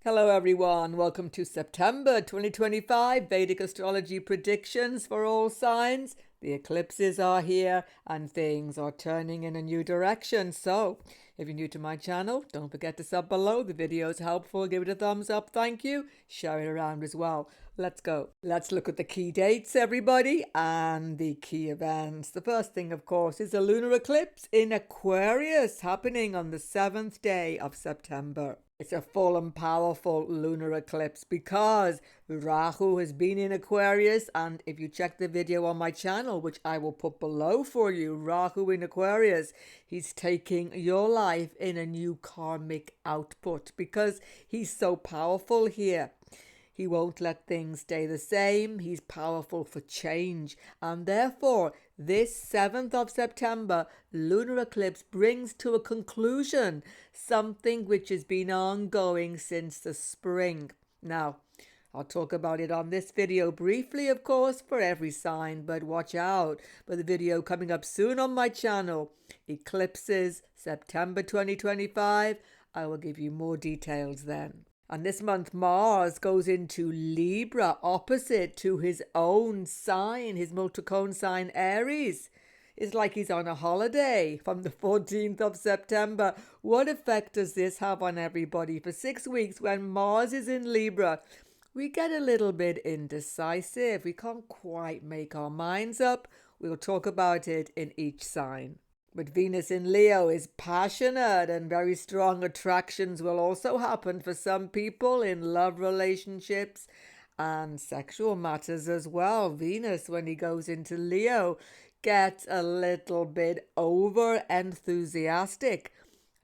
Hello everyone, welcome to September 2025 Vedic Astrology Predictions for all signs. The eclipses are here and things are turning in a new direction. So, if you're new to my channel, don't forget to sub below. The video is helpful. Give it a thumbs up. Thank you. Share it around as well. Let's go. Let's look at the key dates, everybody, and the key events. The first thing, of course, is a lunar eclipse in Aquarius happening on the 7th day of September. It's a full and powerful lunar eclipse because Rahu has been in Aquarius, and if you check the video on my channel, which I will put below for you, Rahu in Aquarius, he's taking your life in a new karmic output because he's so powerful here. He won't let things stay the same. He's powerful for change. And therefore, this 7th of September lunar eclipse brings to a conclusion something which has been ongoing since the spring. Now, I'll talk about it on this video briefly, of course, for every sign, but watch out for the video coming up soon on my channel. Eclipses, September 2025. I will give you more details then. And this month, Mars goes into Libra, opposite to his own sign, his multicone sign, Aries. It's like he's on a holiday from the 14th of September. What effect does this have on everybody? For 6 weeks, when Mars is in Libra, we get a little bit indecisive. We can't quite make our minds up. We'll talk about it in each sign. But Venus in Leo is passionate, and very strong attractions will also happen for some people in love relationships and sexual matters as well. Venus, when he goes into Leo, gets a little bit over enthusiastic,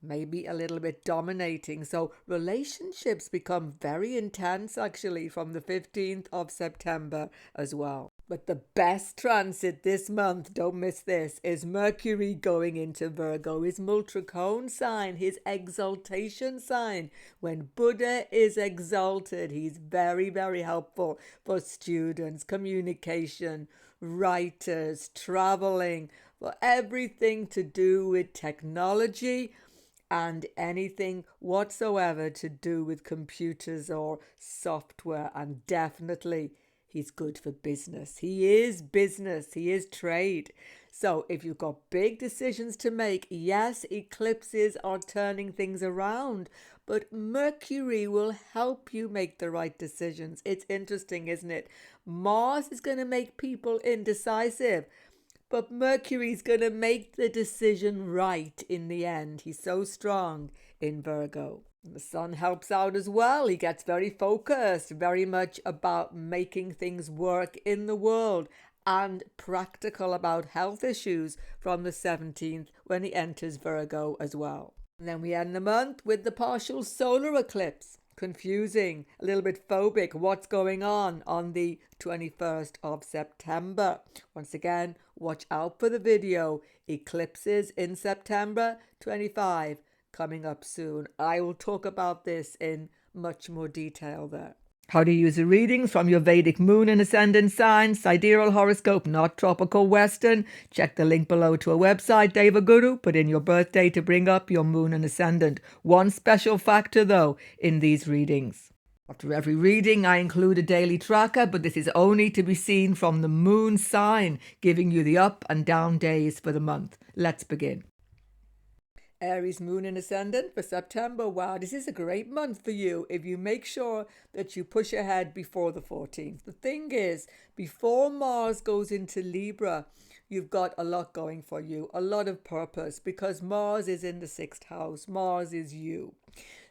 maybe a little bit dominating. So relationships become very intense actually from the 15th of September as well. But the best transit this month, don't miss this, is Mercury going into Virgo, his multicone sign, his exaltation sign. When Buddha is exalted, he's very, very helpful for students, communication, writers, traveling, for everything to do with technology and anything whatsoever to do with computers or software. And definitely he's good for business. He is business. He is trade. So if you've got big decisions to make, yes, eclipses are turning things around, but Mercury will help you make the right decisions. It's interesting, isn't it? Mars is going to make people indecisive, but Mercury's going to make the decision right in the end. He's so strong in Virgo. The sun helps out as well. He gets very focused, very much about making things work in the world, and practical about health issues from the 17th when he enters Virgo as well. And then we end the month with the partial solar eclipse. Confusing, a little bit phobic. What's going on the 21st of September? Once again, watch out for the video. Eclipses in September 25 coming up soon. I will talk about this in much more detail there. How to use the readings from your Vedic moon and ascendant signs, sidereal horoscope, not tropical Western. Check the link below to a website, Devaguru. Put in your birthday to bring up your moon and ascendant. One special factor, though, in these readings. After every reading, I include a daily tracker, but this is only to be seen from the moon sign, giving you the up and down days for the month. Let's begin. Aries moon and ascendant for September. Wow, this is a great month for you if you make sure that you push ahead before the 14th. The thing is, before Mars goes into Libra, you've got a lot going for you, a lot of purpose, because Mars is in the 6th house. Mars is you.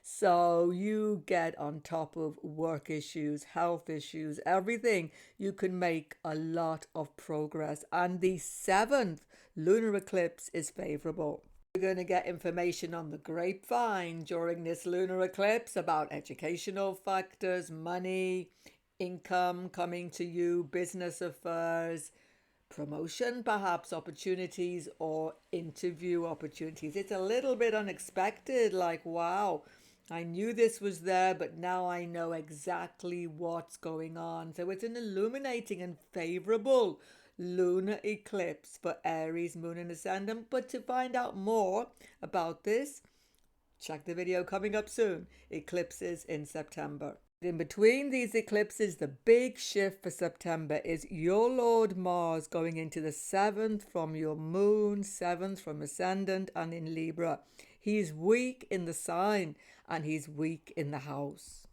So you get on top of work issues, health issues, everything. You can make a lot of progress. And the 7th lunar eclipse is favorable. You're going to get information on the grapevine during this lunar eclipse about educational factors, money, income coming to you, business affairs, promotion, perhaps opportunities, or interview opportunities. It's a little bit unexpected, like, wow, I knew this was there, but now I know exactly what's going on. So it's an illuminating and favorable lunar eclipse for Aries moon and ascendant. But to find out more about this, Check the video coming up soon. Eclipses in September. In between these eclipses, the big shift for September is your Lord Mars going into the 7th from your moon, 7th from Ascendant, and in Libra. He's weak in the sign and he's weak in the house.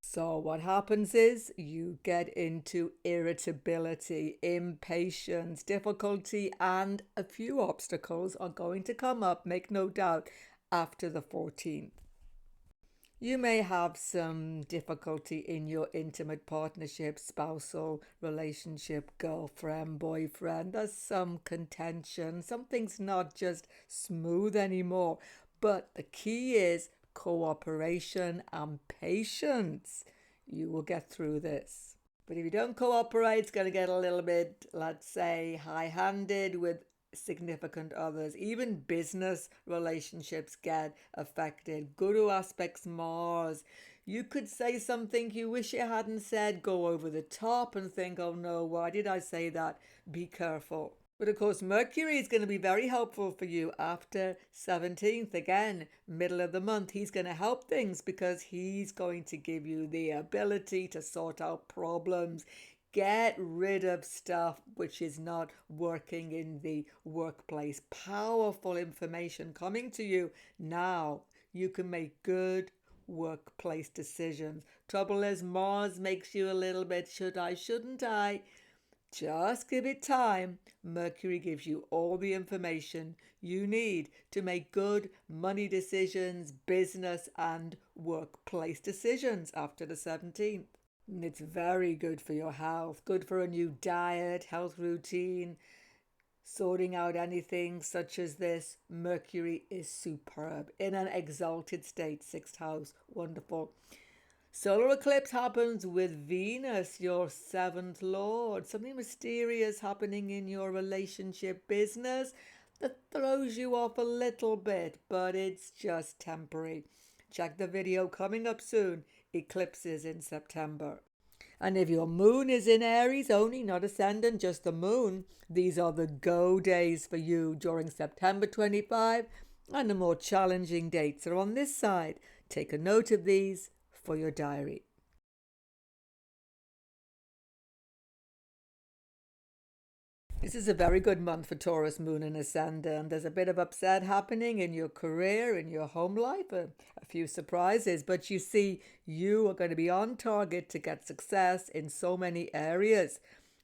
So what happens is you get into irritability, impatience, difficulty, and a few obstacles are going to come up, make no doubt, after the 14th. You may have some difficulty in your intimate partnership, spousal relationship, girlfriend, boyfriend. There's some contention. Something's not just smooth anymore. But the key is cooperation and patience. You will get through this. But if you don't cooperate, it's going to get a little bit, let's say, high-handed with significant others. Even business relationships get affected. Guru aspects Mars. You could say something you wish you hadn't said, go over the top and think, oh no, why did I say that? Be careful. But of course, Mercury is going to be very helpful for you after 17th. Again, middle of the month, he's going to help things because he's going to give you the ability to sort out problems. Get rid of stuff which is not working in the workplace. Powerful information coming to you now. You can make good workplace decisions. Trouble is, Mars makes you a little bit, should I, shouldn't I? Just give it time. Mercury gives you all the information you need to make good money decisions, business and workplace decisions after the 17th. It's very good for your health, good for a new diet, health routine, sorting out anything such as this. Mercury is superb in an exalted state, 6th house, wonderful. Solar eclipse happens with Venus, your 7th lord. Something mysterious happening in your relationship business that throws you off a little bit, but it's just temporary. Check the video coming up soon. Eclipses in September. And if your moon is in Aries only, not ascendant, just the moon, these are the go days for you during September 25, and the more challenging dates are on this side. Take a note of these for your diary. This is a very good month for Taurus, Moon and Ascendant. There's a bit of upset happening in your career, in your home life, a few surprises. But you see, you are going to be on target to get success in so many areas,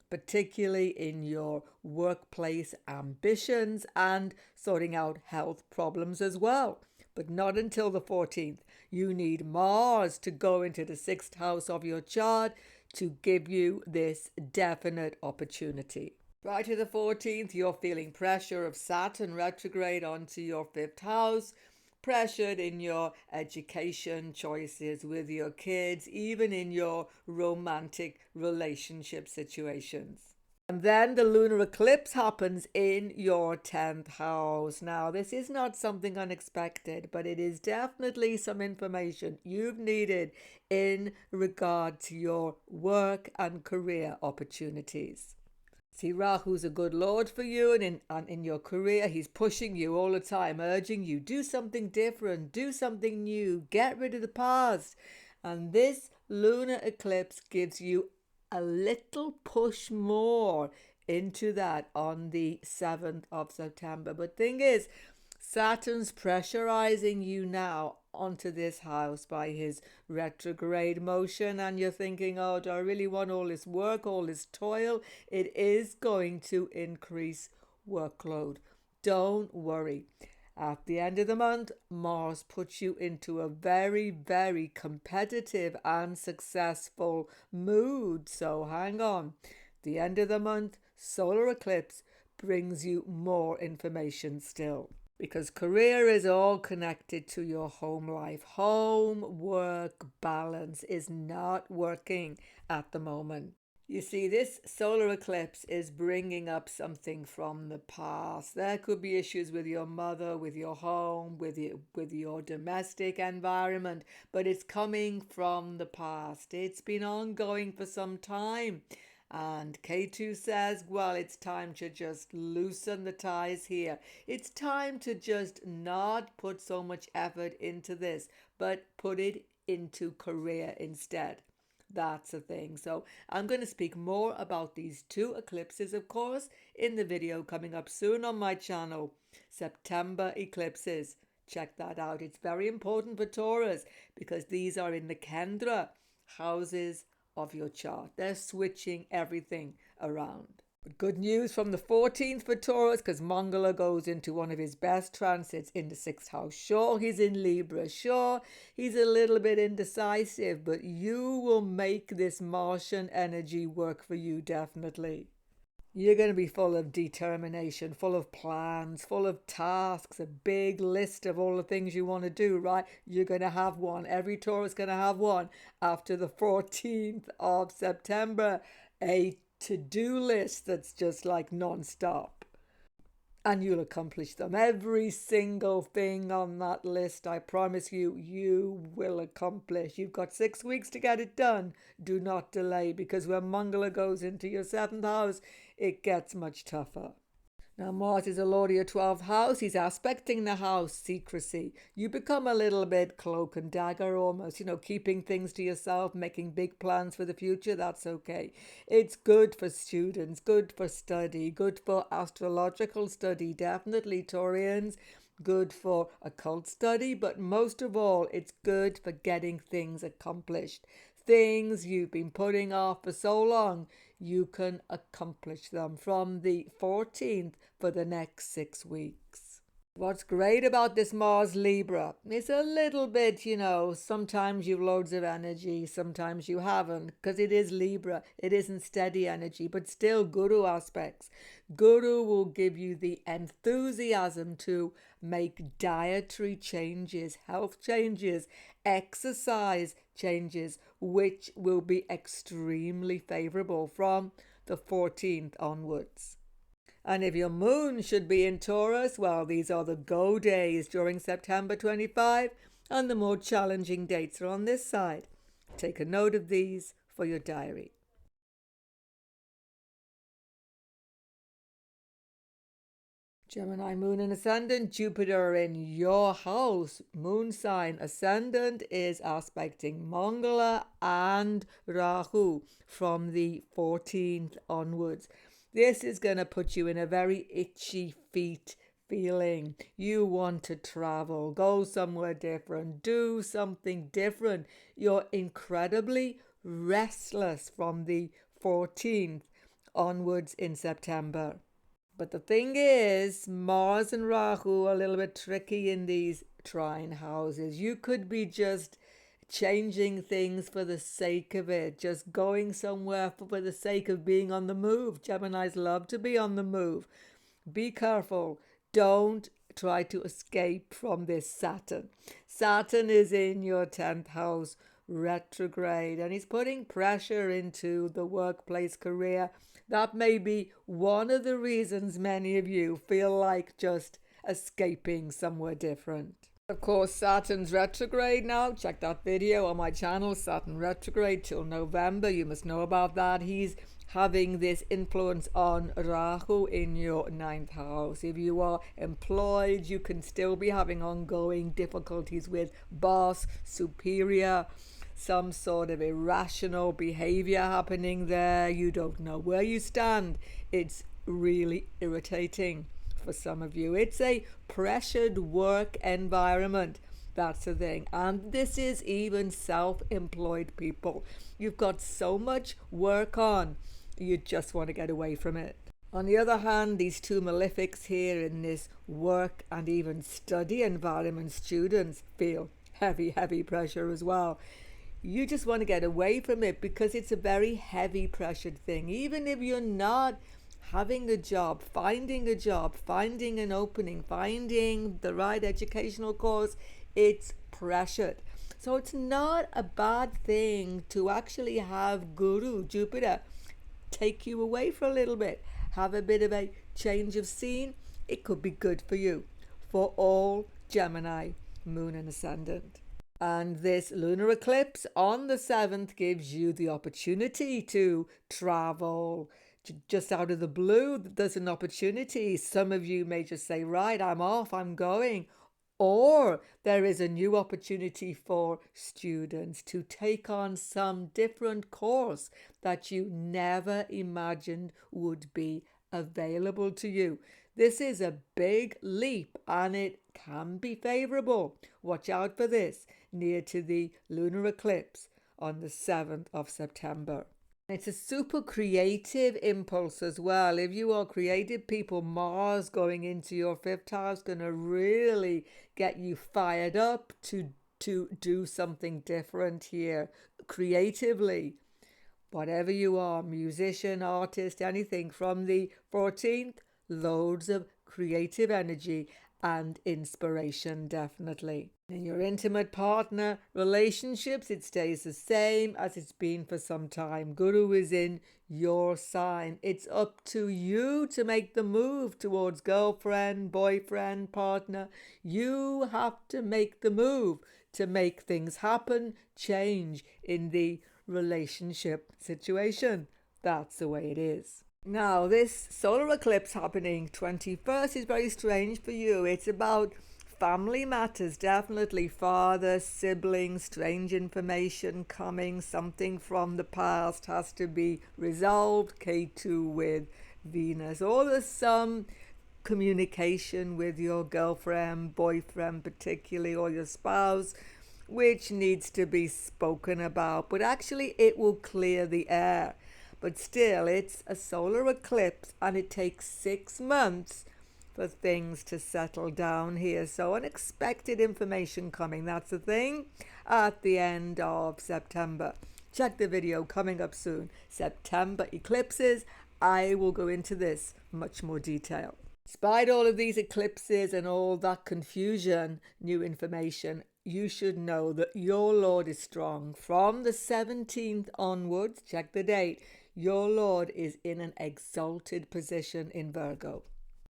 particularly in your workplace ambitions and sorting out health problems as well. But not until the 14th. You need Mars to go into the 6th house of your chart to give you this definite opportunity. Right to the 14th, you're feeling pressure of Saturn retrograde onto your 5th house, pressured in your education choices with your kids, even in your romantic relationship situations. And then the lunar eclipse happens in your 10th house. Now, this is not something unexpected, but it is definitely some information you've needed in regard to your work and career opportunities. See, Rahu's a good lord for you, and in your career, he's pushing you all the time, urging you, do something different, do something new, get rid of the past. And this lunar eclipse gives you a little push more into that on the 7th of September. But thing is, Saturn's pressurizing you now onto this house by his retrograde motion, and you're thinking, oh, do I really want all this work, all this toil? It is going to increase workload. Don't worry. At the end of the month, Mars puts you into a very, very competitive and successful mood. So hang on. The end of the month, solar eclipse brings you more information still. Because career is all connected to your home life. Home work balance is not working at the moment. You see, this solar eclipse is bringing up something from the past. There could be issues with your mother, with your home, with your domestic environment, but it's coming from the past. It's been ongoing for some time. And K2 says, well, it's time to just loosen the ties here. It's time to just not put so much effort into this, but put it into career instead. That's a thing. So I'm going to speak more about these two eclipses, of course, in the video coming up soon on my channel. September eclipses. Check that out. It's very important for Taurus because these are in the Kendra houses of your chart. They're switching everything around. But good news from the 14th for Taurus, because Mangala goes into one of his best transits in the 6th house. Sure, he's in Libra. Sure, he's a little bit indecisive, but you will make this Martian energy work for you, definitely. You're going to be full of determination, full of plans, full of tasks, a big list of all the things you want to do, right? You're going to have one. Every Taurus is going to have one after the 14th of September. A to-do list that's just like non-stop. And you'll accomplish them. Every single thing on that list, I promise you, you will accomplish. You've got 6 weeks to get it done. Do not delay, because when Mangala goes into your 7th house, it gets much tougher. Now, Mars is a lord of your 12th house. He's aspecting the house secrecy. You become a little bit cloak and dagger almost, keeping things to yourself, making big plans for the future. That's okay. It's good for students, good for study, good for astrological study. Definitely, Taurians. Good for occult study, but most of all, it's good for getting things accomplished. Things you've been putting off for so long, you can accomplish them from the 14th for the next 6 weeks. What's great about this Mars Libra is a little bit, sometimes you've loads of energy, sometimes you haven't, because it is Libra. It isn't steady energy, but still Guru aspects. Guru will give you the enthusiasm to make dietary changes, health changes, exercise changes, which will be extremely favorable from the 14th onwards. And if your moon should be in Taurus, well, these are the go days during September 25, and the more challenging dates are on this side. Take a note of these for your diary. Gemini, moon and ascendant, Jupiter in your house, moon sign. Ascendant is aspecting Mangala and Rahu from the 14th onwards. This is going to put you in a very itchy feet feeling. You want to travel, go somewhere different, do something different. You're incredibly restless from the 14th onwards in September. But the thing is, Mars and Rahu are a little bit tricky in these trine houses. You could be just changing things for the sake of it, just going somewhere for the sake of being on the move. Geminis love to be on the move. Be careful. Don't try to escape from this Saturn. Saturn is in your 10th house, retrograde, and he's putting pressure into the workplace career. That may be one of the reasons many of you feel like just escaping somewhere different. Of course, Saturn's retrograde now. Check that video on my channel, Saturn retrograde till November. You must know about that. He's having this influence on Rahu in your 9th house. If you are employed, you can still be having ongoing difficulties with boss, superior, some sort of irrational behavior happening there. You don't know where you stand. It's really irritating for some of you. It's a pressured work environment. That's the thing. And this is even self-employed people. You've got so much work on, you just want to get away from it. On the other hand, these two malefics here in this work and even study environment, students feel heavy pressure as well. You just want to get away from it because it's a very heavy pressured thing. Even if you're not having a job, finding an opening, finding the right educational course, it's pressured. So it's not a bad thing to actually have Guru, Jupiter, take you away for a little bit, have a bit of a change of scene. It could be good for you, for all Gemini, moon and ascendant. And this lunar eclipse on the 7th gives you the opportunity to travel. Just out of the blue, there's an opportunity. Some of you may just say, right, I'm off, I'm going. Or there is a new opportunity for students to take on some different course that you never imagined would be available to you. This is a big leap and it can be favorable. Watch out for this near to the lunar eclipse on the 7th of September. It's a super creative impulse as well. If you are creative people, Mars going into your 5th house going to really get you fired up to do something different here creatively. Whatever you are, musician, artist, anything, from the 14th, loads of creative energy and inspiration, definitely. In your intimate partner relationships, it stays the same as it's been for some time. Guru is in your sign. It's up to you to make the move towards girlfriend, boyfriend, partner. You have to make the move to make things happen, change in the relationship situation. That's the way it is. Now, this solar eclipse happening 21st is very strange for you. It's about family matters, definitely father, siblings, strange information coming, something from the past has to be resolved, K2 with Venus, or there's some communication with your girlfriend, boyfriend particularly, or your spouse, which needs to be spoken about, but actually it will clear the air. But still, it's a solar eclipse and it takes 6 months for things to settle down here. So unexpected information coming, that's the thing, at the end of September. Check the video coming up soon. September eclipses. I will go into this much more detail. Despite all of these eclipses and all that confusion, new information, you should know that your Lord is strong. From the 17th onwards, check the date, your Lord is in an exalted position in Virgo.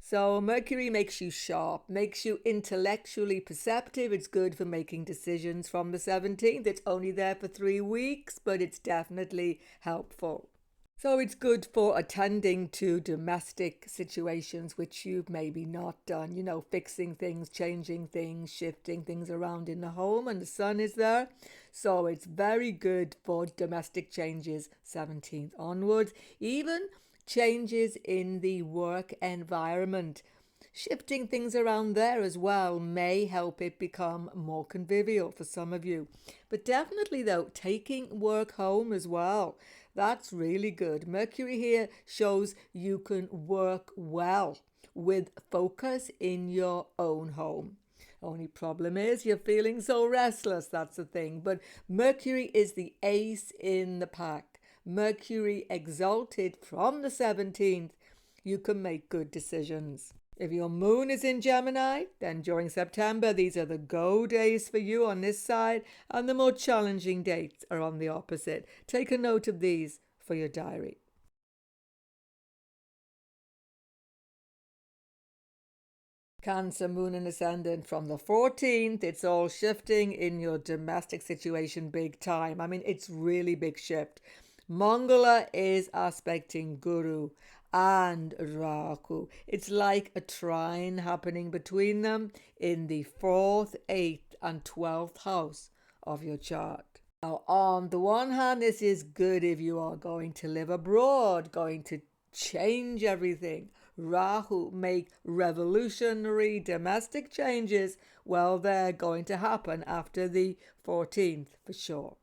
So Mercury makes you sharp, makes you intellectually perceptive. It's good for making decisions from the 17th. It's only there for 3 weeks, but it's definitely helpful. So it's good for attending to domestic situations which you've maybe not done, you know, fixing things, changing things, shifting things around in the home, and the sun is there. So it's very good for domestic changes 17th onwards, even changes in the work environment. Shifting things around there as well may help it become more convivial for some of you. But definitely though, taking work home as well, that's really good. Mercury here shows you can work well with focus in your own home. Only problem is you're feeling so restless, that's the thing. But Mercury is the ace in the pack. Mercury exalted from the 17th, you can make good decisions. If your moon is in Gemini, then during September, these are the go days for you on this side, and the more challenging dates are on the opposite. Take a note of these for your diary. Cancer, moon and ascendant from the 14th, it's all shifting in your domestic situation big time. I mean, it's really big shift. Mangala is aspecting Guru and Rahu. It's like a trine happening between them in the 4th, 8th and 12th house of your chart. Now, on the one hand, this is good if you are going to live abroad, going to change everything. Rahu make revolutionary domestic changes. Well, they're going to happen after the 14th for sure.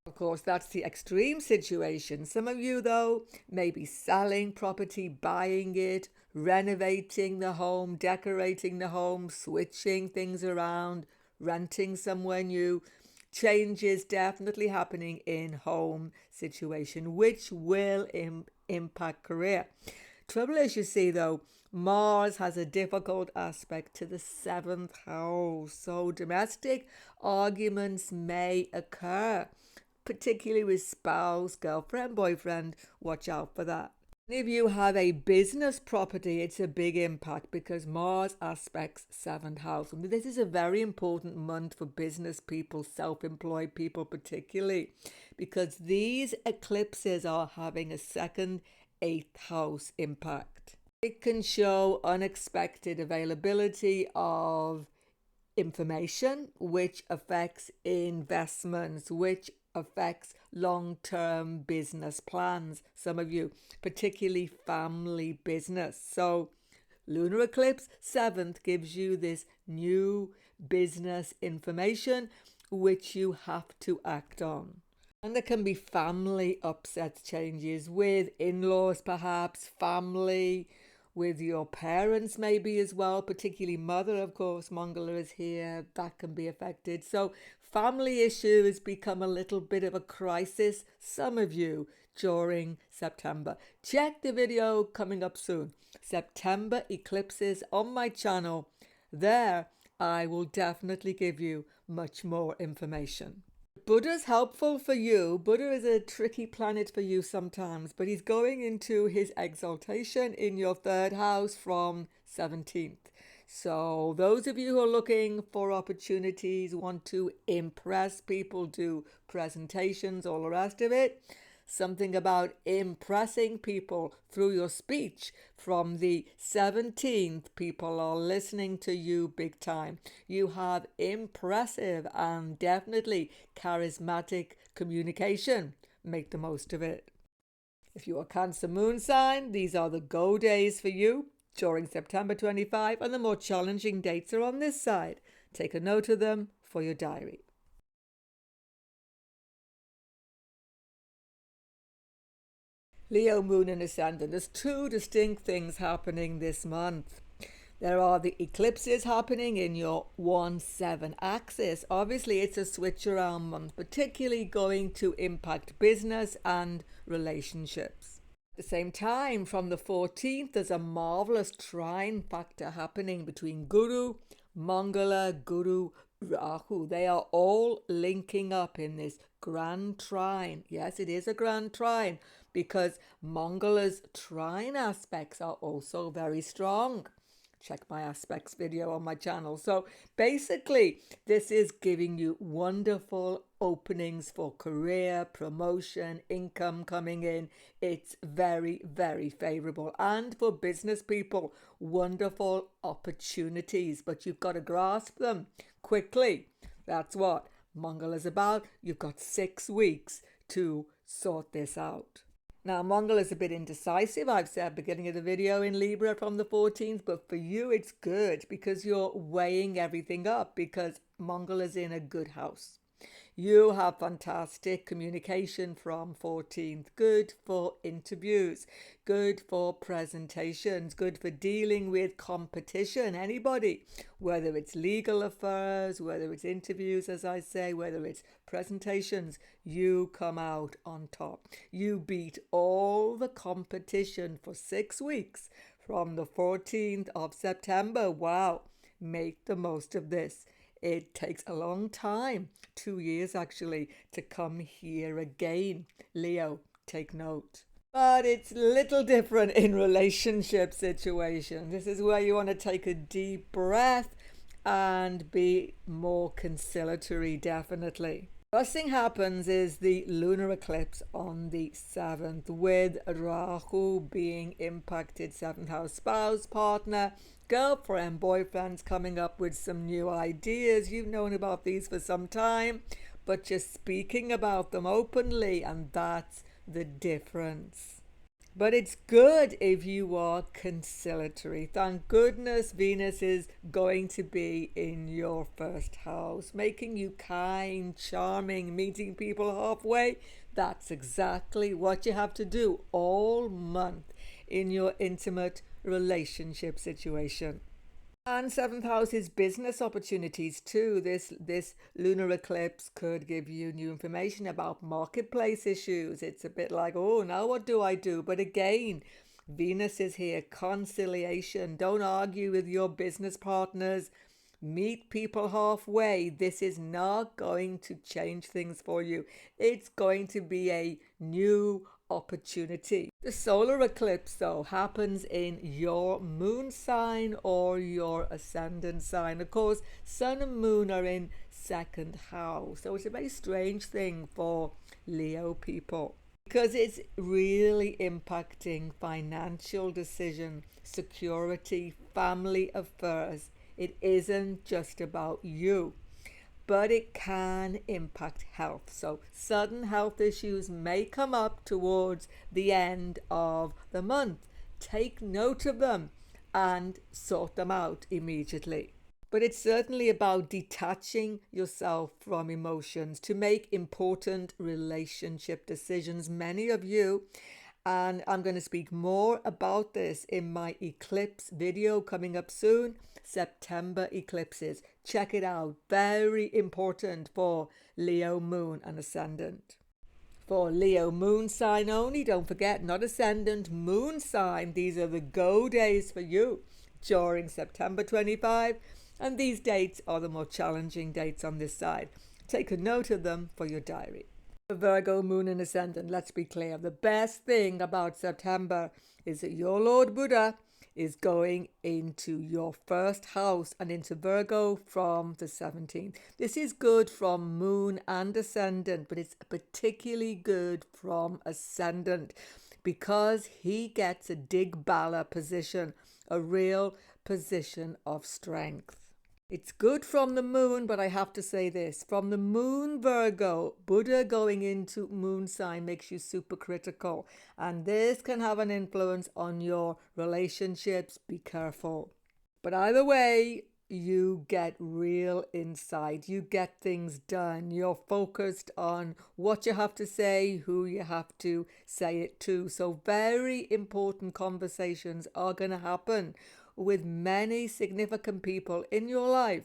Of course, that's the extreme situation. Some of you, though, may be selling property, buying it, renovating the home, decorating the home, switching things around, renting somewhere new. Changes definitely happening in home situation, which will impact career. Trouble is, you see, though, Mars has a difficult aspect to the 7th house. So domestic arguments may occur, particularly with spouse, girlfriend, boyfriend. Watch out for that. If you have a business property, it's a big impact because Mars aspects 7th house. And this is a very important month for business people, self-employed people particularly, because these eclipses are having a second 8th house impact. It can show unexpected availability of information, which affects investments, which affects long-term business plans. Some of you, particularly family business. So lunar eclipse 7th gives you this new business information which you have to act on. And there can be family upsets, changes with in-laws, perhaps family, with your parents maybe as well, particularly mother, of course. Mongala is here, that can be affected. So family issues become a little bit of a crisis, some of you, during September. Check the video coming up soon. September eclipses on my channel. There I will definitely give you much more information. Buddha's helpful for you. Buddha is a tricky planet for you sometimes, but he's going into his exaltation in your 3rd house from 17th. So those of you who are looking for opportunities, want to impress people, do presentations, all the rest of it, something about impressing people through your speech from the 17th, people are listening to you big time. You have impressive and definitely charismatic communication. Make the most of it. If you are Cancer moon sign, these are the go days for you during September 25, and the more challenging dates are on this side. Take a note of them for your diary. Leo moon and ascendant. There's 2 distinct things happening this month. There are the eclipses happening in your 1-7 axis. Obviously, it's a switch around month, particularly going to impact business and relationships. At the same time, from the 14th, there's a marvelous trine factor happening between Guru, Mangala, Guru, Rahu. They are all linking up in this grand trine. Yes, it is a grand trine because Mangala's trine aspects are also very strong. Check my aspects video on my channel. So basically, this is giving you wonderful openings for career, promotion, income coming in. It's very, very favorable. And for business people, wonderful opportunities, but you've got to grasp them quickly. That's what Mongol is about. You've got 6 weeks to sort this out. Now, Mongol is a bit indecisive, I've said beginning of the video, in Libra from the 14th, but for you it's good because you're weighing everything up because Mongol is in a good house. You have fantastic communication from 14th. Good for interviews, good for presentations, good for dealing with competition. Anybody, whether it's legal affairs, whether it's interviews, as I say, whether it's presentations, you come out on top. You beat all the competition for 6 weeks from the 14th of September. Wow, make the most of this. It takes a long time, 2 years actually, to come here again. Leo, take note. But it's a little different in relationship situations. This is where you want to take a deep breath and be more conciliatory, definitely. First thing happens is the lunar eclipse on the 7th, with Rahu being impacted, 7th house spouse, partner, girlfriend, boyfriends coming up with some new ideas. You've known about these for some time, but just speaking about them openly, and that's the difference. But it's good if you are conciliatory. Thank goodness Venus is going to be in your 1st house, making you kind, charming, meeting people halfway. That's exactly what you have to do all month in your intimate relationship situation. And 7th house is business opportunities too. This lunar eclipse could give you new information about marketplace issues. It's a bit like, oh, now what do I do? But again, Venus is here, conciliation. Don't argue with your business partners. Meet people halfway. This is not going to change things for you. It's going to be a new opportunity. The solar eclipse, though, happens in your moon sign or your ascendant sign. Of course, sun and moon are in second house, so it's a very strange thing for Leo people because it's really impacting financial decision, security, family affairs. It isn't just about you, but it can impact health. So sudden health issues may come up towards the end of the month. Take note of them and sort them out immediately. But it's certainly about detaching yourself from emotions to make important relationship decisions. Many of you, and I'm going to speak more about this in my eclipse video coming up soon, September eclipses. Check it out. Very important for Leo moon and ascendant. For Leo moon sign only, don't forget, not ascendant, moon sign. These are the go days for you during September 25. And these dates are the more challenging dates on this side. Take a note of them for your diary. For Virgo, moon and ascendant, let's be clear. The best thing about September is that your Lord Buddha is going into your first house and into Virgo from the 17th. This is good from moon and ascendant, but it's particularly good from ascendant because he gets a Digbala position, a real position of strength. It's good from the moon, but I have to say this. From the moon, Virgo, Buddha going into moon sign makes you super critical. And this can have an influence on your relationships. Be careful. But either way, you get real insight. You get things done. You're focused on what you have to say, who you have to say it to. So very important conversations are going to happen with many significant people in your life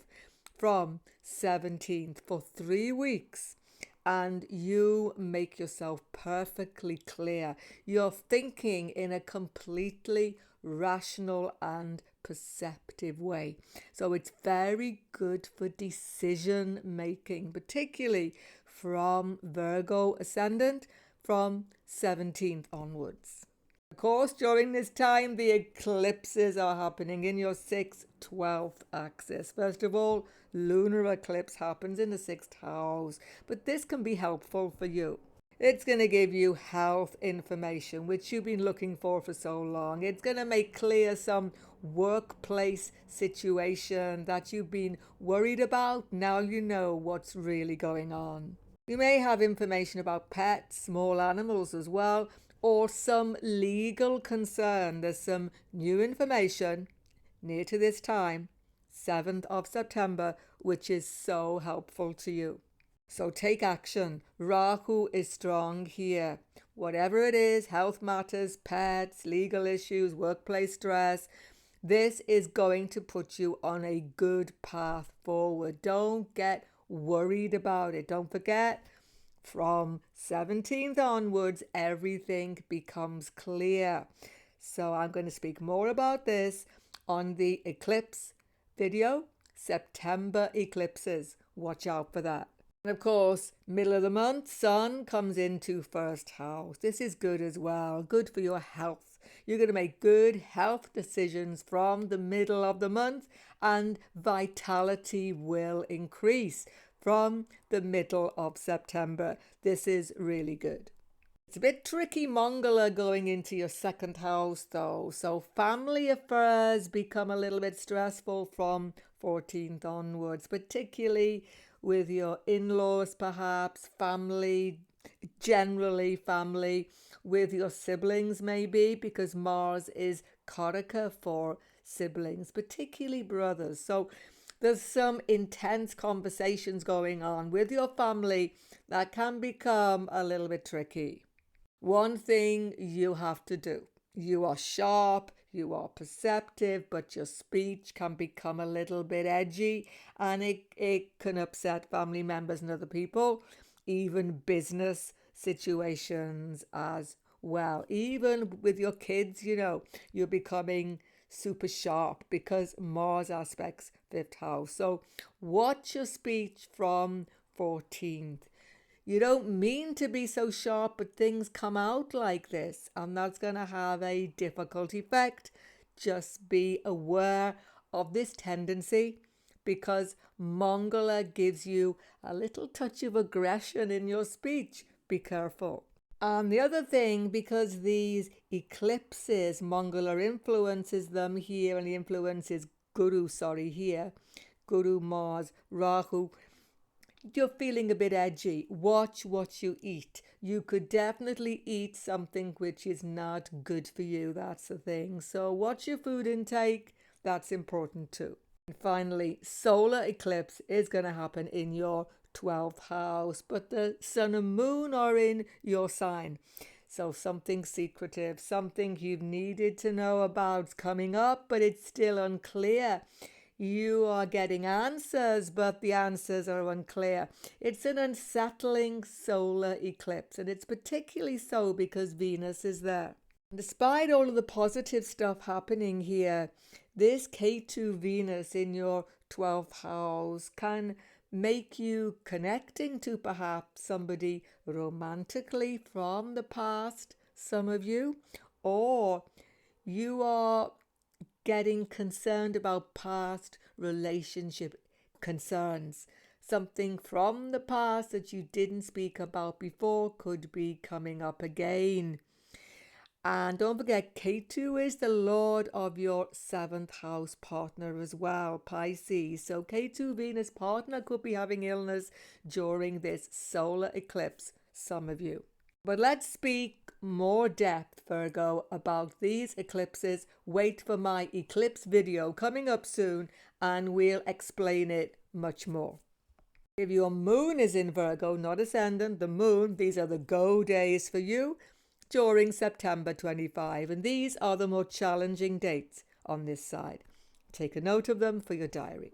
from 17th for 3 weeks. And you make yourself perfectly clear. You're thinking in a completely rational and perceptive way. So it's very good for decision making, particularly from Virgo ascendant from 17th onwards. Of course, during this time, the eclipses are happening in your 6th, 12th axis. First of all, lunar eclipse happens in the 6th house, but this can be helpful for you. It's going to give you health information, which you've been looking for so long. It's going to make clear some workplace situation that you've been worried about. Now you know what's really going on. You may have information about pets, small animals as well, or some legal concern. There's some new information near to this time, 7th of September, which is so helpful to you. So take action. Rahu is strong here. Whatever it is, health matters, pets, legal issues, workplace stress, this is going to put you on a good path forward. Don't get worried about it. Don't forget, from 17th onwards, everything becomes clear. So I'm going to speak more about this on the eclipse video, September eclipses. Watch out for that. And of course, middle of the month, sun comes into first house. This is good as well, good for your health. You're going to make good health decisions from the middle of the month, and vitality will increase from the middle of September. This is really good. It's a bit tricky, Mongala, going into your 2nd house though. So family affairs become a little bit stressful from 14th onwards, particularly with your in-laws perhaps, family, generally family, with your siblings maybe, because Mars is Karaka for siblings, particularly brothers. So there's some intense conversations going on with your family that can become a little bit tricky. One thing you have to do, you are sharp, you are perceptive, but your speech can become a little bit edgy, and it can upset family members and other people, even business situations as well. Even with your kids, you're becoming super sharp because Mars aspects 5th house. So watch your speech from 14th. You don't mean to be so sharp, but things come out like this, and that's going to have a difficult effect. Just be aware of this tendency, because Mongala gives you a little touch of aggression in your speech. Be careful. And the other thing, because these eclipses, Mongala influences them here, and the influence is Guru, here, Guru, Mars, Rahu. You're feeling a bit edgy. Watch what you eat. You could definitely eat something which is not good for you. That's the thing. So watch your food intake. That's important too. And finally, solar eclipse is going to happen in your 12th house, but the sun and moon are in your sign. So something secretive, something you've needed to know about coming up, but it's still unclear. You are getting answers, but the answers are unclear. It's an unsettling solar eclipse, and it's particularly so because Venus is there. Despite all of the positive stuff happening here, this K2 Venus in your 12th house can make you connecting to perhaps somebody romantically from the past, some of you, or you are getting concerned about past relationship concerns. Something from the past that you didn't speak about before could be coming up again. And don't forget, K2 is the lord of your 7th house partner as well, Pisces. So K2 Venus partner could be having illness during this solar eclipse, some of you. But let's speak more depth, Virgo, about these eclipses. Wait for my eclipse video coming up soon, and we'll explain it much more. If your moon is in Virgo, not ascendant, the moon, these are the go days for you during September 25, and these are the more challenging dates on this side. Take a note of them for your diary.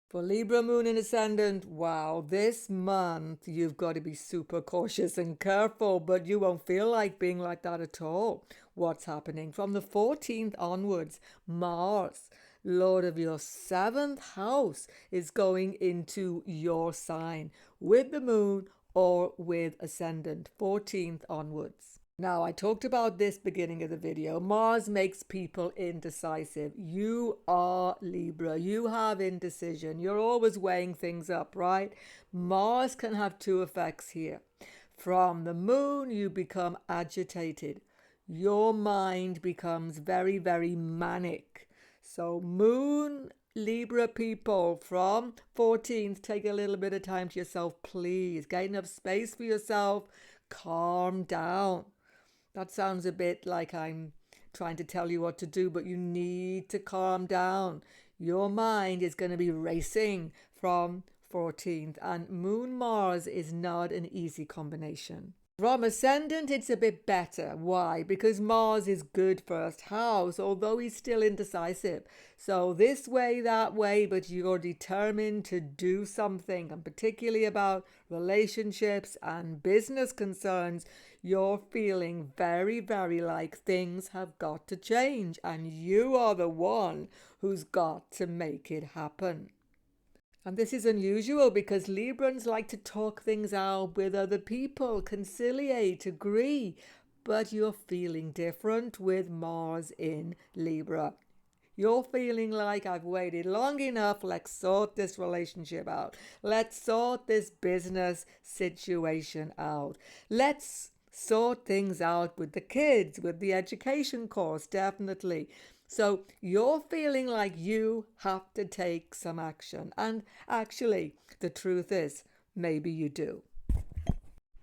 For Libra, moon and ascendant, wow, this month you've got to be super cautious and careful, but you won't feel like being like that at all. What's happening? From the 14th onwards, Mars, lord of your 7th house, is going into your sign with the moon or with ascendant, 14th onwards. Now, I talked about this beginning of the video. Mars makes people indecisive. You are Libra. You have indecision. You're always weighing things up, right? Mars can have two effects here. From the moon, you become agitated. Your mind becomes very, very manic. So moon, Libra people, from 14th, take a little bit of time to yourself, please. Get enough space for yourself. Calm down. That sounds a bit like I'm trying to tell you what to do, but you need to calm down. Your mind is going to be racing from 14th, and Moon Mars is not an easy combination. From ascendant, it's a bit better. Why? Because Mars is good first house, although he's still indecisive. So this way, that way, but you're determined to do something, and particularly about relationships and business concerns, you're feeling very, very like things have got to change, and you are the one who's got to make it happen. And this is unusual because Librans like to talk things out with other people, conciliate, agree, but you're feeling different with Mars in Libra. You're feeling like, I've waited long enough, let's sort this relationship out. Let's sort this business situation out. Let's sort things out with the kids, with the education course, definitely. So you're feeling like you have to take some action. And actually, the truth is, maybe you do.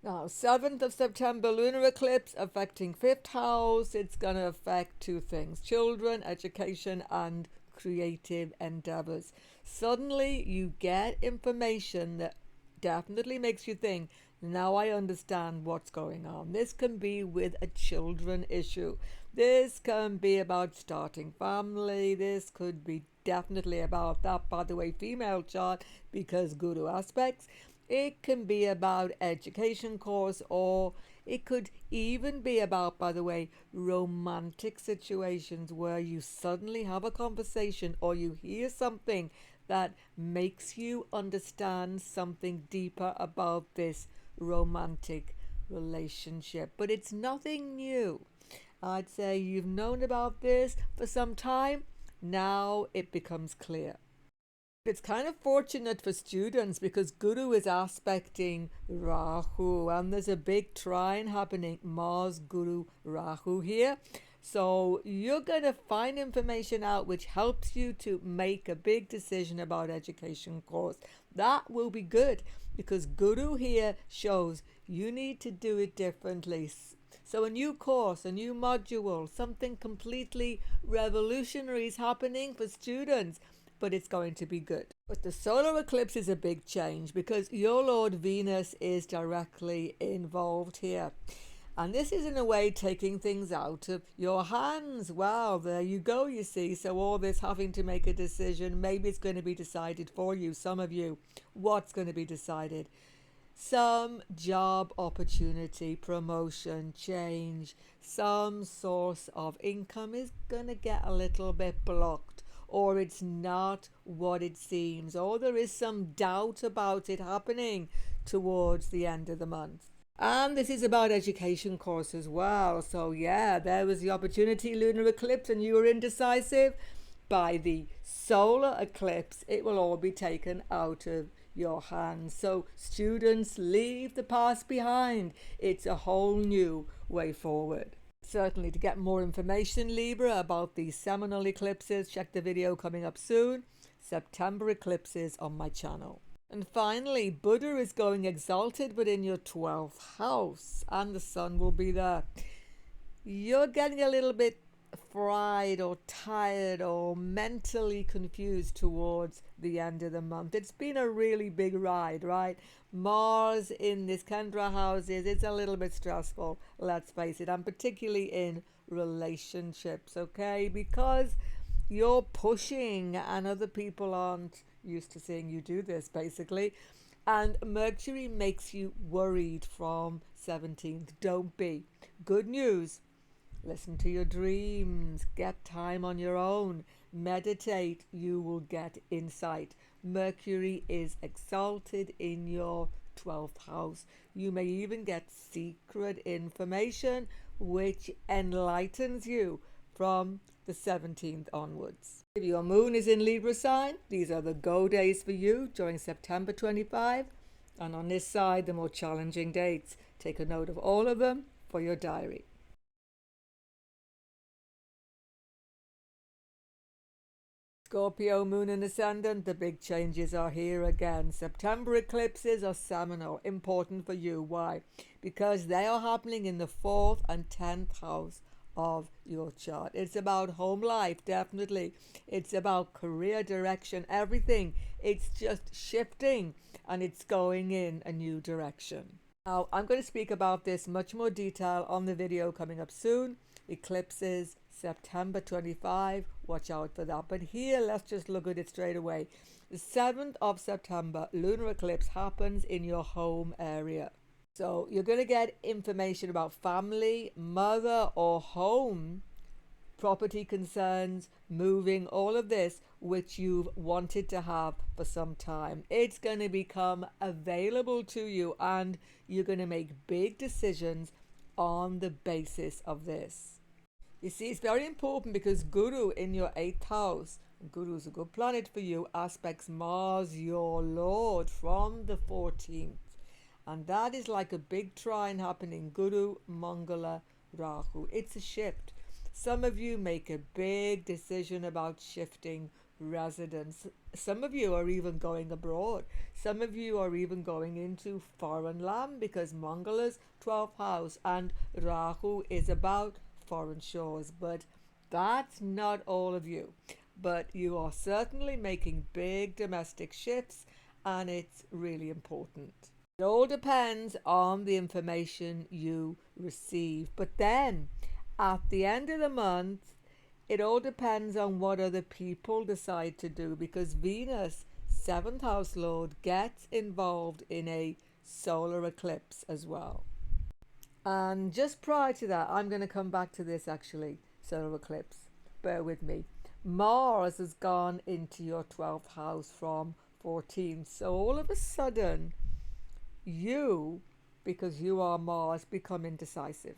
Now, 7th of September, lunar eclipse affecting 5th house. It's going to affect two things: children, education, and creative endeavors. Suddenly, you get information that definitely makes you think, now I understand what's going on. This can be with a children issue. This can be about starting family. This could be definitely about that, by the way, female chart, because Guru aspects. It can be about education course, or it could even be about, by the way, romantic situations where you suddenly have a conversation or you hear something that makes you understand something deeper about this romantic relationship. But it's nothing new. I'd say you've known about this for some time. Now it becomes clear. It's kind of fortunate for students because Guru is aspecting Rahu, and there's a big trine happening, Mars, Guru, Rahu here. So you're going to find information out which helps you to make a big decision about education course. That will be good because Guru here shows you need to do it differently. So a new course, a new module, something completely revolutionary is happening for students, but it's going to be good. But the solar eclipse is a big change because your Lord Venus is directly involved here. And this is in a way taking things out of your hands. Wow, there you go, you see. So all this having to make a decision, maybe it's going to be decided for you, some of you. What's going to be decided? Some job opportunity, promotion, change, some source of income is going to get a little bit blocked, or it's not what it seems, or there is some doubt about it happening towards the end of the month. And this is about education course as well. So yeah, there was the opportunity, lunar eclipse, and you were indecisive. By the solar eclipse, it will all be taken out of your hands. So students, leave the past behind. It's a whole new way forward. Certainly, to get more information, Libra, about these seminal eclipses, check the video coming up soon. September eclipses on my channel. And finally, Buddha is going exalted, but in your 12th house, and the sun will be there. You're getting a little bit fried or tired or mentally confused towards the end of the month. It's been a really big ride, right? Mars in this Kendra houses, it's a little bit stressful, let's face it, and particularly in relationships, okay? Because you're pushing and other people aren't used to seeing you do this, basically. And Mercury makes you worried from 17th. Don't be. Good news. Listen to your dreams. Get time on your own. Meditate. You will get insight. Mercury is exalted in your 12th house. You may even get secret information which enlightens you from the 17th onwards. If your moon is in Libra sign, these are the go days for you during September 25. And on this side, the more challenging dates. Take a note of all of them for your diary. Scorpio, moon and ascendant, the big changes are here again. September eclipses are seminal, important for you. Why? Because they are happening in the 4th and 10th house of your chart. It's about home life, definitely. It's about career direction, everything. It's just shifting and it's going in a new direction. Now, I'm going to speak about this much more detail on the video coming up soon. Eclipses, September 25, watch out for that. But here, let's just look at it straight away. The 7th of September, lunar eclipse happens in your home area. So you're going to get information about family, mother or home, property concerns, moving, all of this, which you've wanted to have for some time. It's going to become available to you and you're going to make big decisions on the basis of this. You see, it's very important because Guru in your 8th house, Guru is a good planet for you, aspects Mars, your Lord, from the 14th. And that is like a big trine happening, Guru, Mangala, Rahu. It's a shift. Some of you make a big decision about shifting residence. Some of you are even going abroad. Some of you are even going into foreign land because Mangala's 12th house and Rahu is about foreign shores. But that's not all of you. But you are certainly making big domestic shifts and it's really important. It all depends on the information you receive. But then, at the end of the month, it all depends on what other people decide to do because Venus, 7th house lord, gets involved in a solar eclipse as well. And just prior to that, I'm going to come back to this actually, solar eclipse. Bear with me. Mars has gone into your 12th house from 14th. So all of a sudden, you, because you are Mars, become indecisive.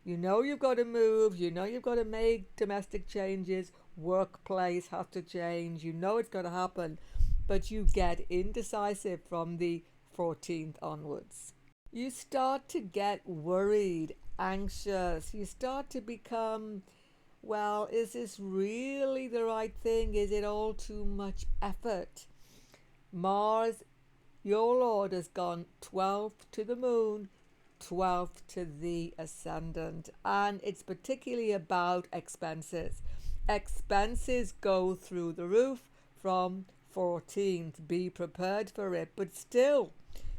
You know you've got to move, you know you've got to make domestic changes, workplace has to change, you know it's going to happen, but you get indecisive from the 14th onwards. You start to get worried, anxious, you start to become, well, is this really the right thing? Is it all too much effort? Mars, your Lord, has gone 12th to the moon, 12th to the ascendant, and it's particularly about expenses. Expenses go through the roof from 14th. Be prepared for it, but still,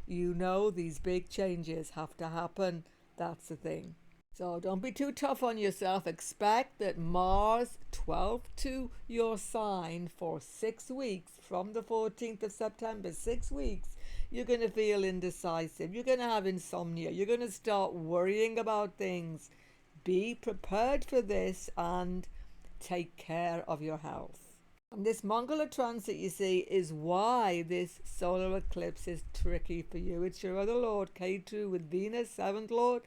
you know these big changes have to happen. That's the thing. So don't be too tough on yourself. Expect that Mars 12 to your sign for 6 weeks from the 14th of September, 6 weeks. You're going to feel indecisive. You're going to have insomnia. You're going to start worrying about things. Be prepared for this and take care of your health. And this Mongol transit, you see, is why this solar eclipse is tricky for you. It's your other lord, K2, with Venus, 7th lord.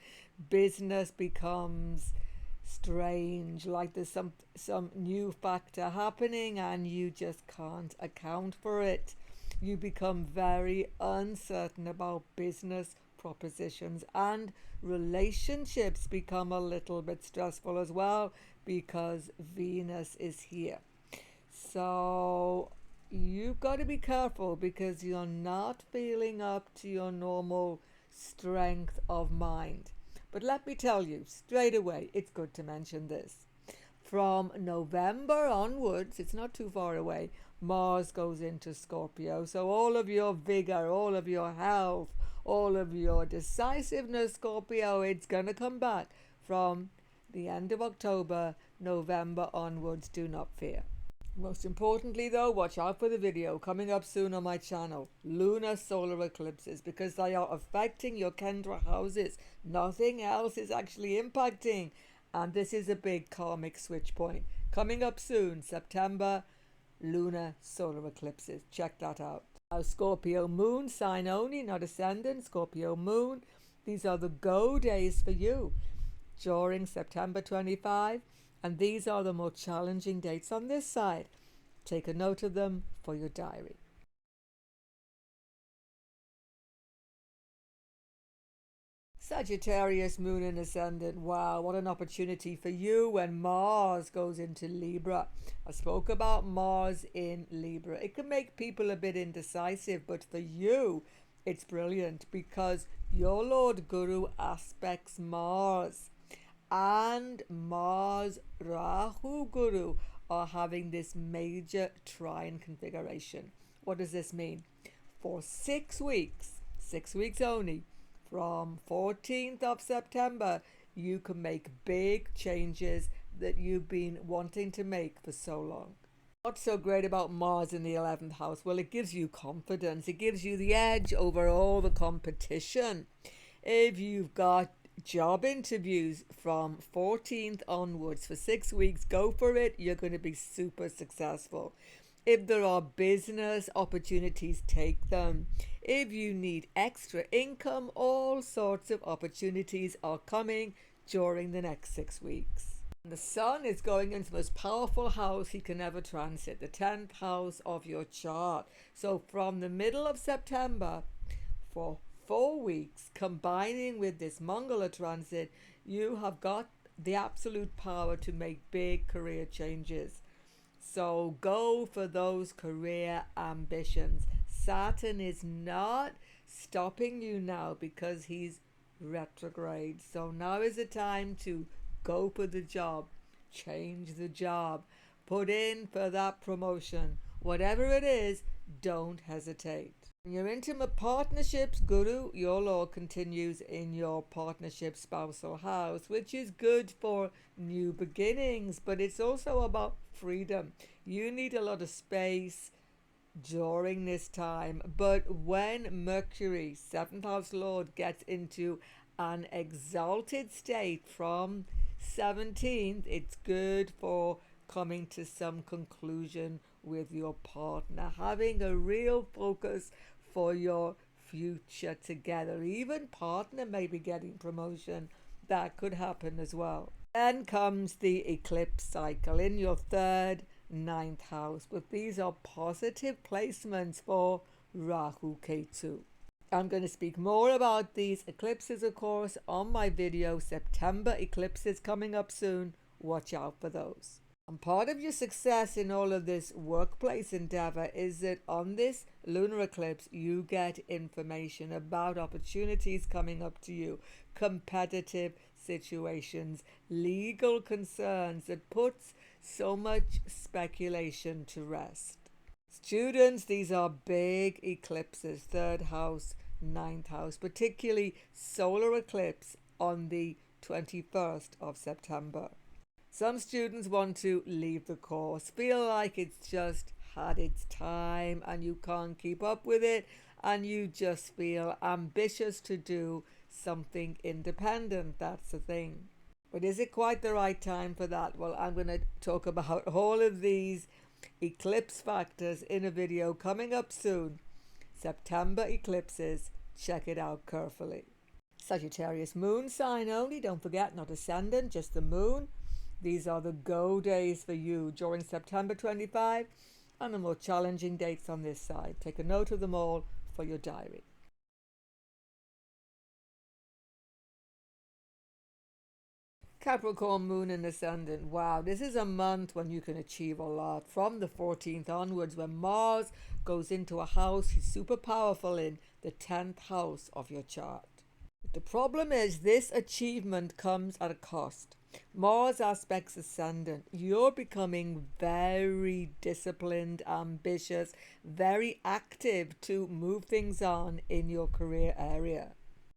Business becomes strange, like there's some new factor happening and you just can't account for it. You become very uncertain about business propositions, and relationships become a little bit stressful as well because Venus is here. So you've got to be careful because you're not feeling up to your normal strength of mind. But let me tell you straight away, it's good to mention this. From November onwards, it's not too far away, Mars goes into Scorpio. So all of your vigor, all of your health, all of your decisiveness, Scorpio, it's going to come back from the end of October, November onwards. Do not fear. Most importantly though, watch out for the video coming up soon on my channel, lunar solar eclipses, because they are affecting your Kendra houses. Nothing else is actually impacting, and this is a big karmic switch point. Coming up soon, September, lunar solar eclipses. Check that out. Now, Scorpio moon, sign only, not ascendant. Scorpio moon, these are the go days for you during September 25. And these are the more challenging dates on this side. Take a note of them for your diary. Sagittarius, moon and ascendant. Wow, what an opportunity for you when Mars goes into Libra. I spoke about Mars in Libra. It can make people a bit indecisive, but for you, it's brilliant because your Lord Guru aspects Mars. And Mars, Rahu, Guru are having this major trine configuration. What does this mean? For 6 weeks only, from 14th of September, you can make big changes that you've been wanting to make for so long. What's so great about Mars in the 11th house? Well, it gives you confidence. It gives you the edge over all the competition. If you've got job interviews from 14th onwards for 6 weeks, go for it. You're going to be super successful. If there are business opportunities, take them. If you need extra income, all sorts of opportunities are coming during the next 6 weeks. The sun is going into the most powerful house he can ever transit, the 10th house of your chart. So from the middle of September, for 4 weeks, combining with this Mongol transit, you have got the absolute power to make big career changes. So go for those career ambitions. Saturn is not stopping you now because he's retrograde. So now is the time to go for the job, change the job, put in for that promotion. Whatever it is, don't hesitate. In your intimate partnerships, Guru, your Lord, continues in your partnership spousal house, which is good for new beginnings, but it's also about freedom. You need a lot of space during this time, but when Mercury, 7th house Lord, gets into an exalted state from 17th, it's good for coming to some conclusion with your partner, having a real focus for your future together. Even partner may be getting promotion. That could happen as well. Then comes the eclipse cycle in your third, ninth house. But these are positive placements for Rahu Ketu. I'm going to speak more about these eclipses, of course, on my video. September eclipses coming up soon. Watch out for those. And part of your success in all of this workplace endeavor is that on this lunar eclipse, you get information about opportunities coming up to you, competitive situations, legal concerns that puts so much speculation to rest. Students, these are big eclipses, third house, ninth house, particularly solar eclipse on the 21st of September. Some students want to leave the course, feel like it's just had its time and you can't keep up with it, and you just feel ambitious to do something independent. That's the thing. But is it quite the right time for that? Well, I'm going to talk about all of these eclipse factors in a video coming up soon. September eclipses. Check it out carefully. Sagittarius moon sign only. Don't forget, not ascendant, just the moon. These are the go days for you during September 25 and the more challenging dates on this side. Take a note of them all for your diary. Capricorn moon and ascendant. Wow, this is a month when you can achieve a lot. From the 14th onwards, when Mars goes into a house he's super powerful in, the 10th house of your chart. But the problem is this achievement comes at a cost. Mars aspects ascendant. You're becoming very disciplined, ambitious, very active to move things on in your career area.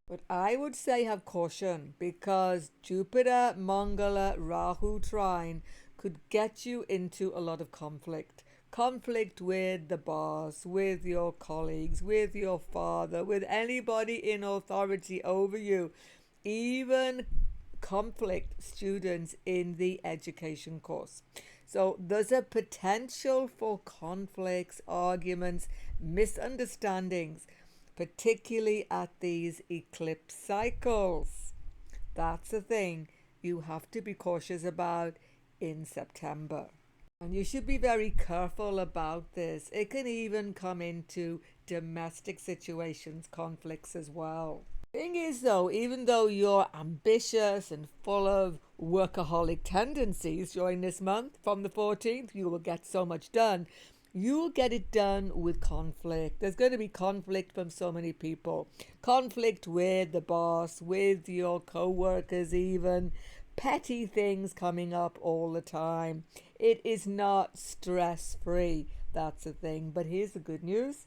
But I would say have caution, because Jupiter, Mangala, Rahu trine could get you into a lot of conflict. Conflict with the boss, with your colleagues, with your father, with anybody in authority over you, even conflict students in the education course. So there's a potential for conflicts, arguments, misunderstandings, particularly at these eclipse cycles. That's the thing you have to be cautious about in September. And you should be very careful about this. It can even come into domestic situations, conflicts as well. Thing is though, even though you're ambitious and full of workaholic tendencies during this month, from the 14th, you will get so much done. You'll get it done with conflict. There's going to be conflict from so many people. Conflict with the boss, with your co-workers even. Petty things coming up all the time. It is not stress-free. That's the thing. But here's the good news.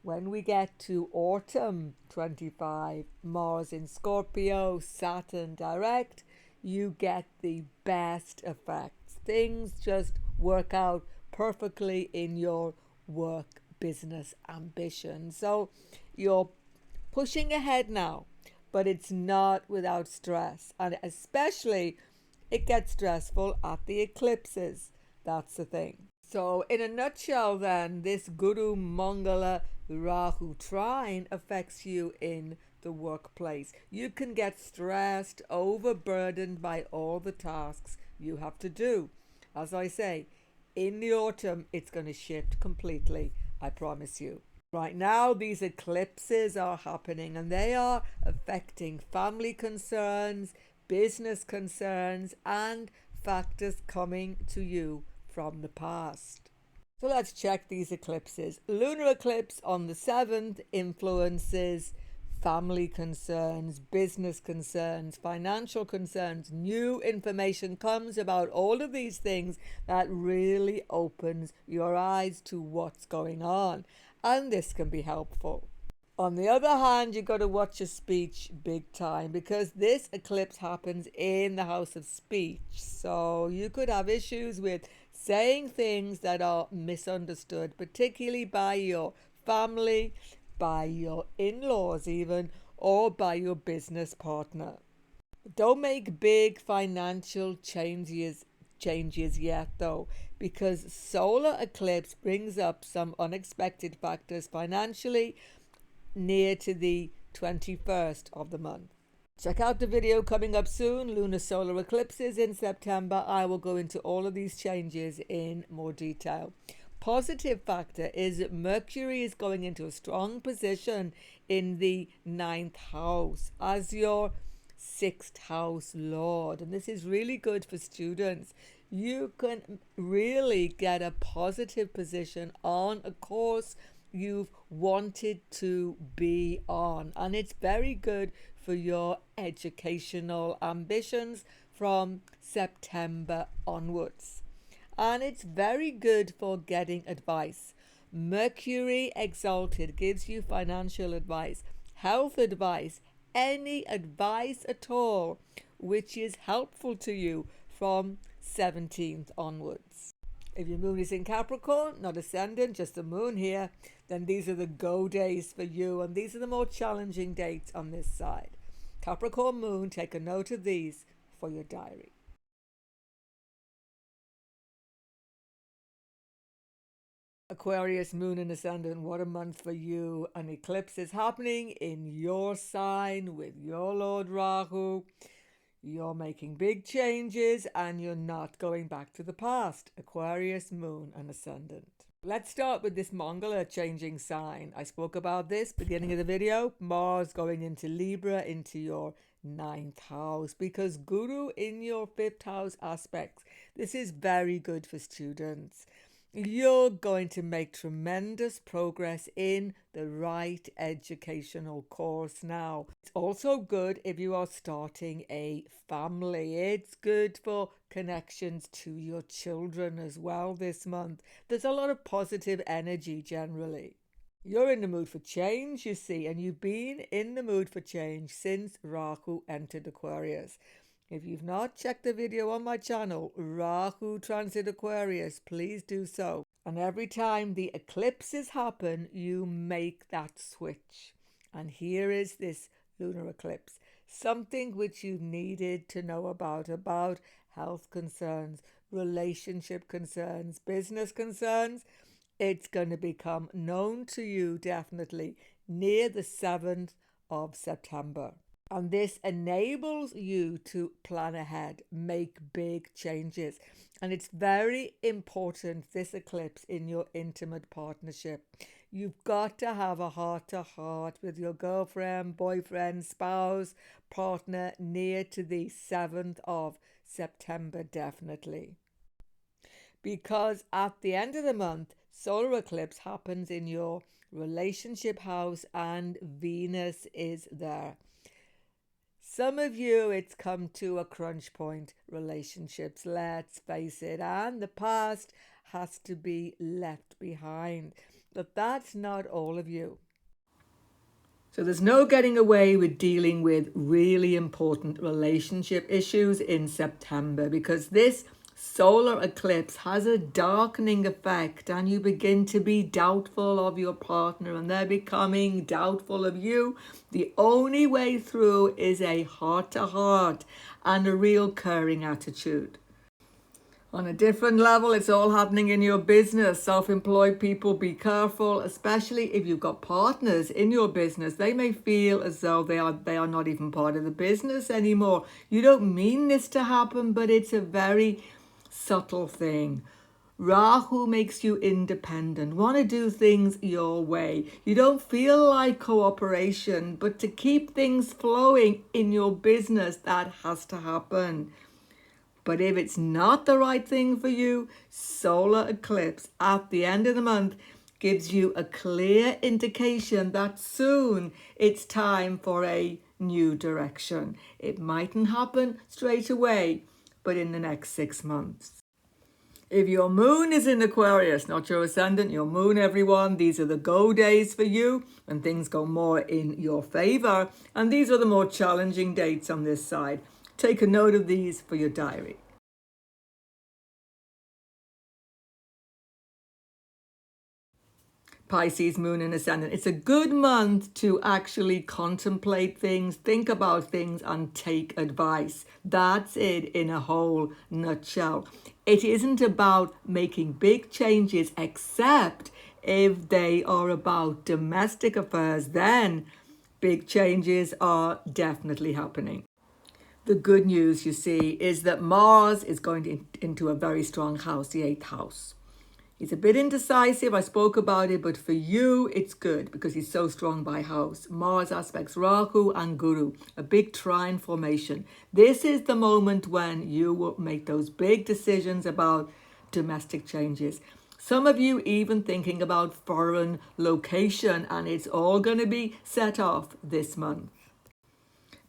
When we get to autumn 25, Mars in Scorpio, Saturn direct, you get the best effects. Things just work out perfectly in your work, business, ambition. So you're pushing ahead now, but it's not without stress. And especially it gets stressful at the eclipses. That's the thing. So in a nutshell then, this Guru Mangala Rahu trine affects you in the workplace. You can get stressed, overburdened by all the tasks you have to do. As I say, in the autumn, it's going to shift completely, I promise you. Right now, these eclipses are happening and they are affecting family concerns, business concerns, and factors coming to you from the past. So let's check these eclipses. Lunar eclipse on the 7th influences family concerns, business concerns, financial concerns. New information comes about all of these things that really opens your eyes to what's going on. And this can be helpful. On the other hand, you've got to watch your speech big time, because this eclipse happens in the house of speech. So you could have issues with saying things that are misunderstood, particularly by your family, by your in-laws even, or by your business partner. Don't make big financial changes changes yet though, because solar eclipse brings up some unexpected factors financially near to the 21st of the month. Check out the video coming up soon, lunar solar eclipses in September. I will go into all of these changes in more detail. Positive factor is that Mercury is going into a strong position in the 9th house as your 6th house lord, and this is really good for students. You can really get a positive position on a course you've wanted to be on, and it's very good for your educational ambitions from September onwards. And it's very good for getting advice. Mercury exalted gives you financial advice, health advice, any advice at all which is helpful to you from 17th onwards. If your moon is in Capricorn, not ascendant, just the moon here, then these are the go days for you, and these are the more challenging dates on this side. Capricorn moon, take a note of these for your diary. Aquarius moon and ascendant, what a month for you. An eclipse is happening in your sign with your Lord Rahu. You're making big changes and you're not going back to the past. Aquarius moon and ascendant. Let's start with this Mongala changing sign. I spoke about this beginning of the video. Mars going into Libra, into your 9th house, because Guru in your 5th house aspects. This is very good for students. You're going to make tremendous progress in the right educational course now. It's also good if you are starting a family. It's good for connections to your children as well this month. There's a lot of positive energy generally. You're in the mood for change, you see, and you've been in the mood for change since Rahu entered Aquarius. If you've not checked the video on my channel, Rahu Transit Aquarius, please do so. And every time the eclipses happen, you make that switch. And here is this lunar eclipse, something which you needed to know about health concerns, relationship concerns, business concerns. It's going to become known to you definitely near the 7th of September. And this enables you to plan ahead, make big changes. And it's very important, this eclipse, in your intimate partnership. You've got to have a heart-to-heart with your girlfriend, boyfriend, spouse, partner near to the 7th of September, definitely. Because at the end of the month, solar eclipse happens in your relationship house and Venus is there. Some of you, it's come to a crunch point, relationships, let's face it, and the past has to be left behind. But that's not all of you. So there's no getting away with dealing with really important relationship issues in September, because this solar eclipse has a darkening effect and you begin to be doubtful of your partner and they're becoming doubtful of you. The only way through is a heart-to-heart and a real caring attitude. On a different level, it's all happening in your business. Self-employed people, be careful, especially if you've got partners in your business. They may feel as though they are not even part of the business anymore. You don't mean this to happen, but it's a very subtle thing. Rahu makes you independent, want to do things your way. You don't feel like cooperation, but to keep things flowing in your business, that has to happen. But if it's not the right thing for you, solar eclipse at the end of the month gives you a clear indication that soon it's time for a new direction. It mightn't happen straight away, but in the next 6 months. If your moon is in Aquarius, not your ascendant, your moon, everyone, these are the go days for you when things go more in your favor. And these are the more challenging dates on this side. Take a note of these for your diary. Pisces, moon and ascendant. It's a good month to actually contemplate things, think about things, and take advice. That's it in a whole nutshell. It isn't about making big changes, except if they are about domestic affairs, then big changes are definitely happening. The good news, you see, is that Mars is going into a very strong house, the 8th house. He's a bit indecisive, I spoke about it, but for you, it's good because he's so strong by house. Mars aspects Rahu and Guru, a big trine formation. This is the moment when you will make those big decisions about domestic changes. Some of you even thinking about foreign location, and it's all going to be set off this month.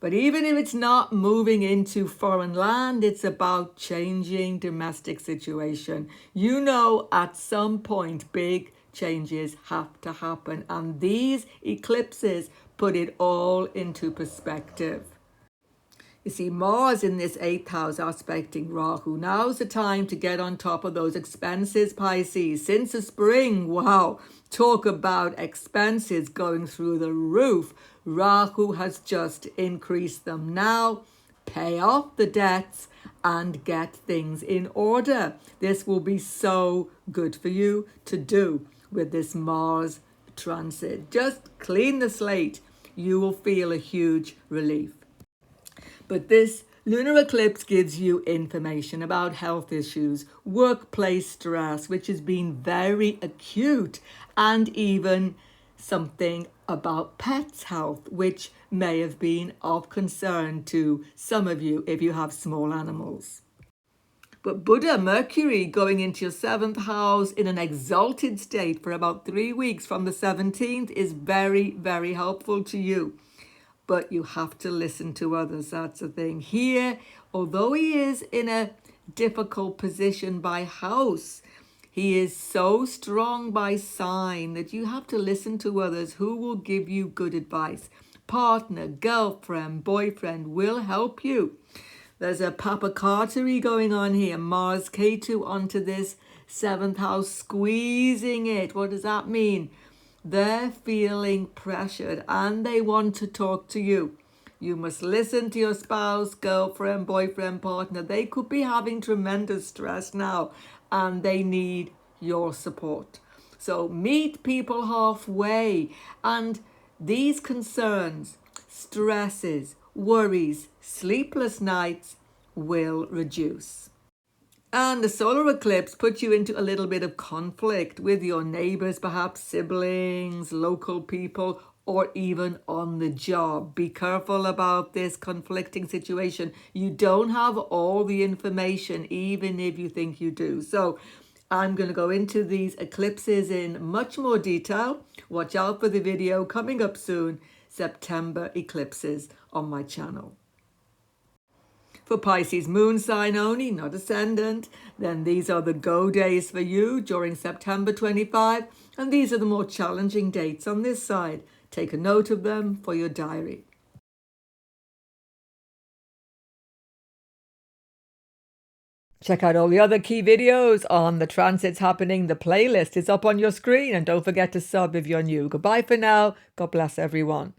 But even if it's not moving into foreign land, it's about changing domestic situation. You know, at some point, big changes have to happen. And these eclipses put it all into perspective. You see, Mars in this 8th house aspecting Rahu. Now's the time to get on top of those expenses, Pisces. Since the spring, wow, talk about expenses going through the roof. Rahu has just increased them. Now, pay off the debts and get things in order. This will be so good for you to do with this Mars transit. Just clean the slate. You will feel a huge relief. But this lunar eclipse gives you information about health issues, workplace stress, which has been very acute, and even something about pets' health, which may have been of concern to some of you if you have small animals. But Buddha, Mercury, going into your 7th house in an exalted state for about 3 weeks from the 17th is very, very helpful to you. But you have to listen to others. That's the thing. Here, although he is in a difficult position by house, he is so strong by sign that you have to listen to others who will give you good advice. Partner, girlfriend, boyfriend will help you. There's a papakartery going on here. Mars Ketu onto this 7th house, squeezing it. What does that mean? They're feeling pressured and they want to talk to you. You must listen to your spouse, girlfriend, boyfriend, partner. They could be having tremendous stress now and they need your support. So meet people halfway, and these concerns, stresses, worries, sleepless nights will reduce. And the solar eclipse puts you into a little bit of conflict with your neighbors, perhaps siblings, local people, or even on the job. Be careful about this conflicting situation. You don't have all the information, even if you think you do. So I'm going to go into these eclipses in much more detail. Watch out for the video coming up soon, September eclipses on my channel. For Pisces moon sign only, not ascendant, then these are the go days for you during September 25, and these are the more challenging dates on this side. Take a note of them for your diary. Check out all the other key videos on the transits happening. The playlist is up on your screen, and don't forget to sub if you're new. Goodbye for now. God bless everyone.